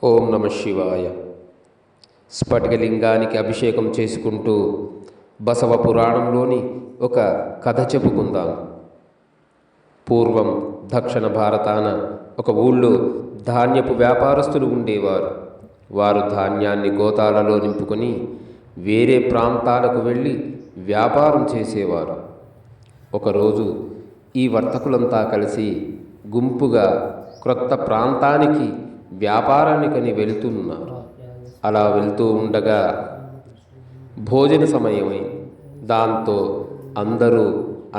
ఓం నమ శివాయ. స్ఫటికలింగానికి అభిషేకం చేసుకుంటూ బసవ పురాణంలోని ఒక కథ చెప్పుకుందాం. పూర్వం దక్షిణ భారతాన ఒక ఊళ్ళో ధాన్యపు వ్యాపారస్తులు ఉండేవారు. వారు ధాన్యాన్ని గోతాలలో నింపుకొని వేరే ప్రాంతాలకు వెళ్ళి వ్యాపారం చేసేవారు. ఒకరోజు ఈ వర్తకులంతా కలిసి గుంపుగా క్రొత్త ప్రాంతానికి వ్యాపారానికని వెళుతున్నారు. అలా వెళ్తూ ఉండగా భోజన సమయమై దాంతో అందరూ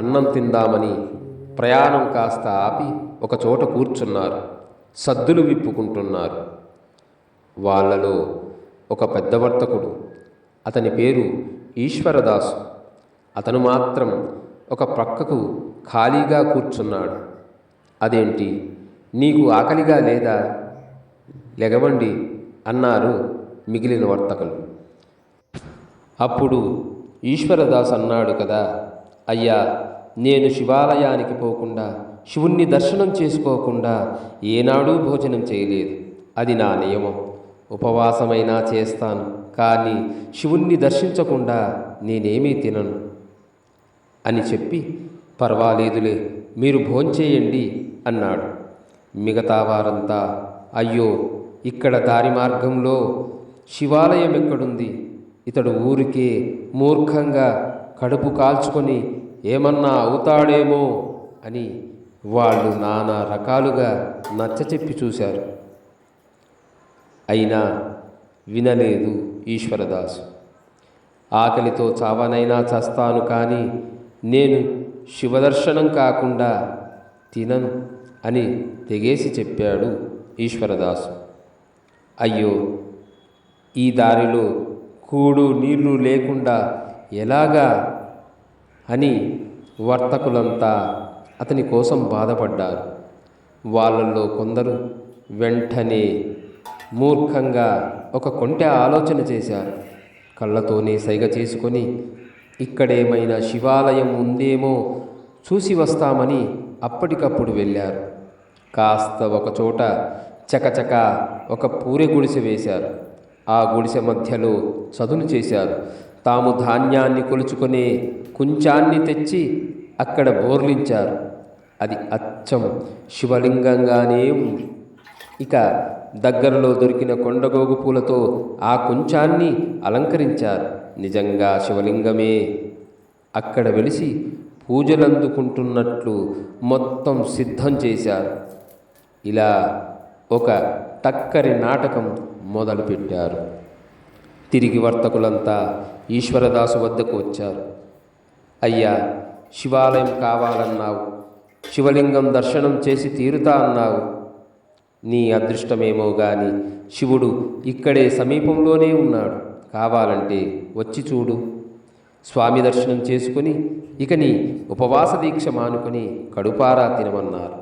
అన్నం తిందామని ప్రయాణం కాస్త ఆపి ఒకచోట కూర్చున్నారు. సద్దులు విప్పుకుంటున్నారు. వాళ్ళలో ఒక పెద్ద వర్తకుడు, అతని పేరు ఈశ్వరదాసు. అతను మాత్రం ఒక ప్రక్కకు ఖాళీగా కూర్చున్నాడు. అదేంటి, నీకు ఆకలిగా లేదా? లెగవండి అన్నారు మిగిలిన వర్తకులు. అప్పుడు ఈశ్వరదాస్ అన్నాడు కదా, అయ్యా, నేను శివాలయానికి పోకుండా, శివుణ్ణి దర్శనం చేసుకోకుండా ఏనాడూ భోజనం చేయలేదు. అది నా నియమం. ఉపవాసమైనా చేస్తాను, కానీ శివుణ్ణి దర్శించకుండా నేనేమీ తినను అని చెప్పి, పర్వాలేదులే, మీరు భోంచేయండి అన్నాడు. మిగతా వారంతా, అయ్యో, ఇక్కడ దారి మార్గంలో శివాలయం ఎక్కడుంది? ఇతడు ఊరికే మూర్ఖంగా కడుపు కాల్చుకొని ఏమన్నా అవుతాడేమో అని వాళ్ళు నానా రకాలుగా నచ్చచెప్పి చూశారు. అయినా వినలేదు ఈశ్వరదాసు. ఆకలితో చావనైనా చస్తాను, కానీ నేను శివదర్శనం కాకుండా తినను అని తెగేసి చెప్పాడు ఈశ్వరదాసు. అయ్యో, ఈ దారిలో కూడు నీళ్లు లేకుండా ఎలాగా అని వర్తకులంతా అతని కోసం బాధపడ్డారు. వాళ్ళల్లో కొందరు వెంటనే మూర్ఖంగా ఒక కొంటె ఆలోచన చేశారు. కళ్ళతోనే సైగ చేసుకొని ఇక్కడేమైనా శివాలయం ఉందేమో చూసి వస్తామని అప్పటికప్పుడు వెళ్ళారు. కాస్త ఒకచోట చకచక ఒక పూరె గుడిసె వేశారు. ఆ గుడిసె మధ్యలో చదును చేశారు. తాము ధాన్యాన్ని కొలుచుకునే కుంచాన్ని తెచ్చి అక్కడ బోర్లించారు. అది అచ్చం శివలింగంగానే ఉంది. ఇక దగ్గరలో దొరికిన కొండగోగు పూలతో ఆ కుంచాన్ని అలంకరించారు. నిజంగా శివలింగమే అక్కడ వెలిసి పూజలందుకుంటున్నట్లు మొత్తం సిద్ధం చేశారు. ఇలా ఒక టక్కరి నాటకం మొదలుపెట్టారు. తిరిగి వర్తకులంతా ఈశ్వరదాసు వద్దకు వచ్చారు. అయ్యా, శివాలయం కావాలన్నావు, శివలింగం దర్శనం చేసి తీరుతా అన్నావు. నీ అదృష్టమేమో గాని శివుడు ఇక్కడే సమీపంలోనే ఉన్నాడు. కావాలంటే వచ్చి చూడు. స్వామి దర్శనం చేసుకుని ఇక నీ ఉపవాస దీక్ష మానుకొని కడుపారా తినమన్నారు.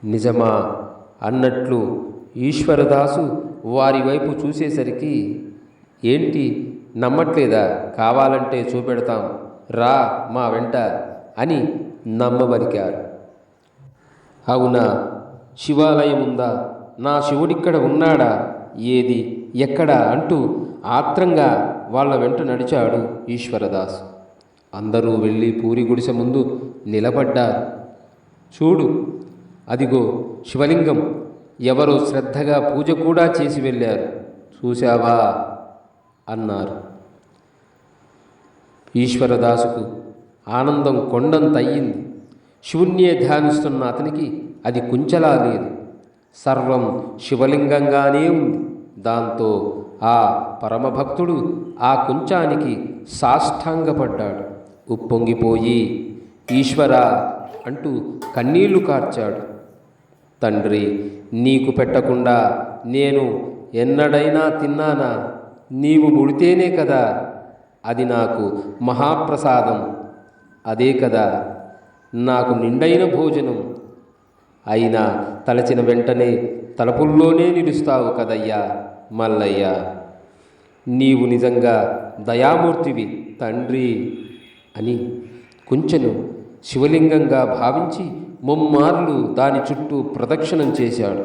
నిజమా అన్నట్లు ఈశ్వరదాసు వారి వైపు చూసేసరికి, ఏంటి నమ్మట్లేదా? కావాలంటే చూపెడతాం, రా మా వెంట అని నమ్మబలికారు. అవునా, శివాలయం ఉందా? నా శివుడిక్కడ ఉన్నాడా? ఏది, ఎక్కడా అంటూ ఆత్రంగా వాళ్ళ వెంట నడిచాడు ఈశ్వరదాస్. అందరూ వెళ్ళి పూరి గుడిసె ముందు నిలబడ్డారు. చూడు, అదిగో శివలింగం, ఎవరో శ్రద్ధగా పూజ కూడా చేసి వెళ్ళారు, చూశావా అన్నారు. ఈశ్వరదాసుకు ఆనందం కొండంతయ్యింది. శివుణ్ణే ధ్యానిస్తున్న అతనికి అది కుంచలా లేదు, సర్వం శివలింగంగానే ఉంది. దాంతో ఆ పరమభక్తుడు ఆ కుంచానికి సాష్టాంగపడ్డాడు. ఉప్పొంగిపోయి ఈశ్వరా అంటూ కన్నీళ్లు కార్చాడు. తండ్రి, నీకు పెట్టకుండా నేను ఎన్నడైనా తిన్నానా? నీవు ముడితేనే కదా అది నాకు మహాప్రసాదం. అదే కదా నాకు నిండైన భోజనం. అయినా తలచిన వెంటనే తలుపుల్లోనే నిలుస్తావు కదయ్యా మల్లయ్య. నీవు నిజంగా దయామూర్తివి తండ్రి అని కుంచెను శివలింగంగా భావించి ముమ్మార్లు దాని చుట్టూ ప్రదక్షిణం చేశాడు.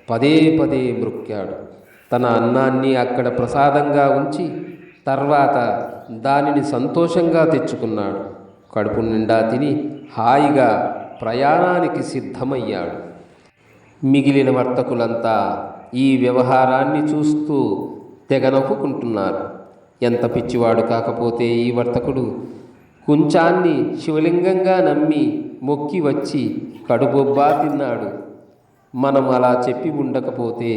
పదే పదే మ్రొక్కాడు. తన అన్నాన్ని అక్కడ ప్రసాదంగా ఉంచి తర్వాత దానిని సంతోషంగా తెచ్చుకున్నాడు. కడుపు నిండా తిని హాయిగా ప్రయాణానికి సిద్ధమయ్యాడు. మిగిలిన వర్తకులంతా ఈ వ్యవహారాన్ని చూస్తూ తెగ నవ్వుకుంటున్నారు. ఎంత పిచ్చివాడు కాకపోతే ఈ వర్తకుడు కుంచాన్ని శివలింగంగా నమ్మి మొక్కి వచ్చి కడుబొబ్బా తిన్నాడు. మనం అలా చెప్పి ఉండకపోతే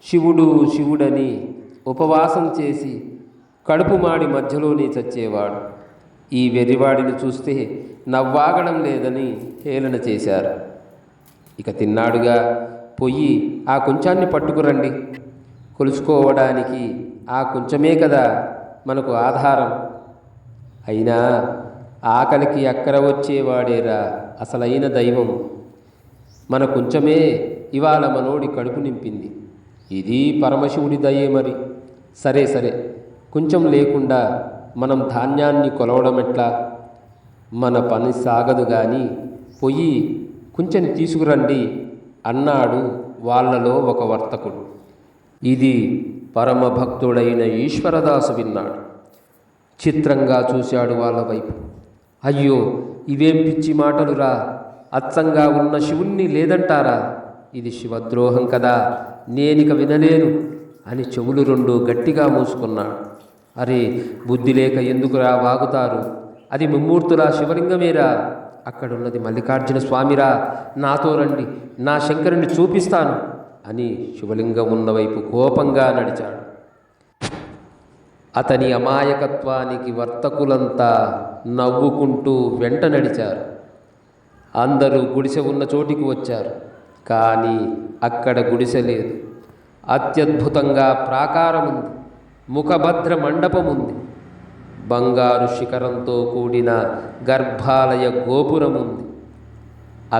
శివుడు శివుడని ఉపవాసం చేసి కడుపు మాడి మధ్యలోనే చచ్చేవాడు. ఈ వెర్రివాడిని చూస్తే నవ్వాగడం లేదని హేళన చేశారు. ఇక తిన్నాడుగా, పొయ్యి ఆ కుంచాన్ని పట్టుకురండి, కొలుసుకోవడానికి ఆ కుంచమే కదా మనకు ఆధారం. అయినా ఆకలికి అక్కర వచ్చేవాడేరా అసలైన దైవం. మన కుంచమే ఇవాళ మనోడి కడుపు నింపింది. ఇది పరమశివుడి దయే మరి. సరే సరే, కొంచెం లేకుండా మనం ధాన్యాన్ని కొలవడం ఎట్లా? మన పని సాగదు గాని పొయ్యి కుంచెని తీసుకురండి అన్నాడు వాళ్ళలో ఒక వర్తకుడు. ఇది పరమభక్తుడైన ఈశ్వరదాసు విన్నాడు. చిత్రంగా చూశాడు వాళ్ళ వైపు. అయ్యో, ఇవేం పిచ్చి మాటలురా! అచ్చంగా ఉన్న శివుణ్ణి లేదంటారా? ఇది శివద్రోహం కదా, నేనిక వినలేను అని చెవులు రెండు గట్టిగా మూసుకున్నాడు. అరే, బుద్ధి లేక ఎందుకురా వాగుతారు? అది ముమ్మూర్తులా శివలింగమేరా. అక్కడున్నది మల్లికార్జున స్వామిరా. నాతో రండి, నా శంకరుణ్ణి చూపిస్తాను అని శివలింగం ఉన్నవైపు కోపంగా నడిచాడు. అతని అమాయకత్వానికి వర్తకులంతా నవ్వుకుంటూ వెంట నడిచారు. అందరూ గుడిసె ఉన్న చోటికి వచ్చారు. కానీ అక్కడ గుడిసె లేదు. అత్యద్భుతంగా ప్రాకారముంది, ముఖభద్ర మండపముంది, బంగారు శిఖరంతో కూడిన గర్భాలయ గోపురముంది.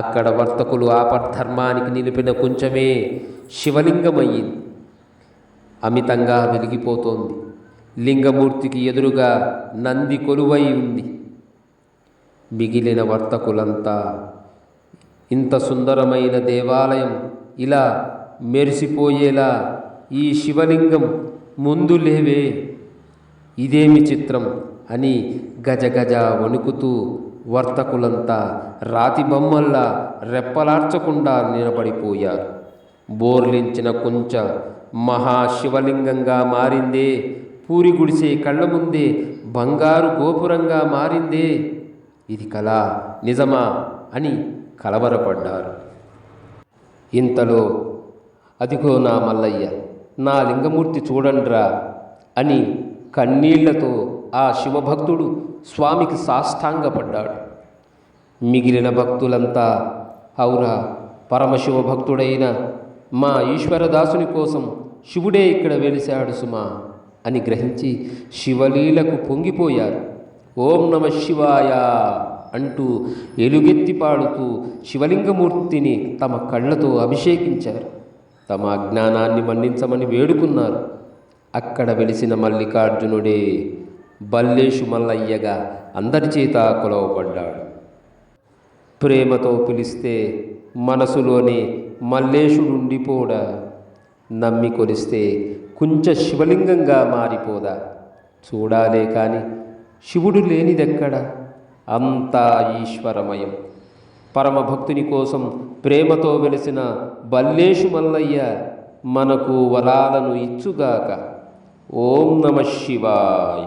అక్కడ వర్తకులు ఆపద్ధర్మానికి నిలిపిన కుంచమే శివలింగమయ్యింది. అమితంగా వెలిగిపోతోంది. లింగమూర్తికి ఎదురుగా నంది కొలువై ఉంది. మిగిలిన వర్తకులంతా ఇంత సుందరమైన దేవాలయం ఇలా మెరిసిపోయేలా ఈ శివలింగం ముందు లేవే, ఇదేమి చిత్రం అని గజగజ వణుకుతూ వర్తకులంతా రాతి బొమ్మల్లా రెప్పలార్చకుండా నిలబడిపోయారు. బోర్లించిన కుంచ మహాశివలింగంగా మారిందే, పూరి గుడిసే కళ్ళ ముందే బంగారు గోపురంగా మారిందే, ఇది కళ నిజమా అని కలవరపడ్డారు. ఇంతలో అదిగో నా మల్లయ్య, నా లింగమూర్తి చూడండ్రా అని కన్నీళ్లతో ఆ శివభక్తుడు స్వామికి సాష్టాంగపడ్డాడు. మిగిలిన భక్తులంతా ఔరా, పరమశివభక్తుడైన మా ఈశ్వరదాసుని కోసం శివుడే ఇక్కడ వెలిశాడు సుమా అని గ్రహించి శివలీలకు పొంగిపోయారు. ఓం నమ శివాయ అంటూ ఎలుగెత్తి పాడుతూ శివలింగమూర్తిని తమ కళ్ళతో అభిషేకించారు. తమ అజ్ఞానాన్ని మన్నించమని వేడుకున్నారు. అక్కడ వెలిసిన మల్లికార్జునుడే బల్లేషు మల్లయ్యగా అందరి చేత కొలవబడ్డాడు. ప్రేమతో పిలిస్తే మనసులోనే మల్లేషుడుండిపోడా, నమ్మి కొలిస్తే కుంచ శివలింగంగా మారిపోదా? చూడాలే కాని శివుడు లేనిదెక్కడ? అంతా ఈశ్వరమయం. పరమభక్తుని కోసం ప్రేమతో వెలిసిన బల్లేషు మల్లయ్య మనకు వరాలను ఇచ్చుగాక. ఓం నమ శివాయ.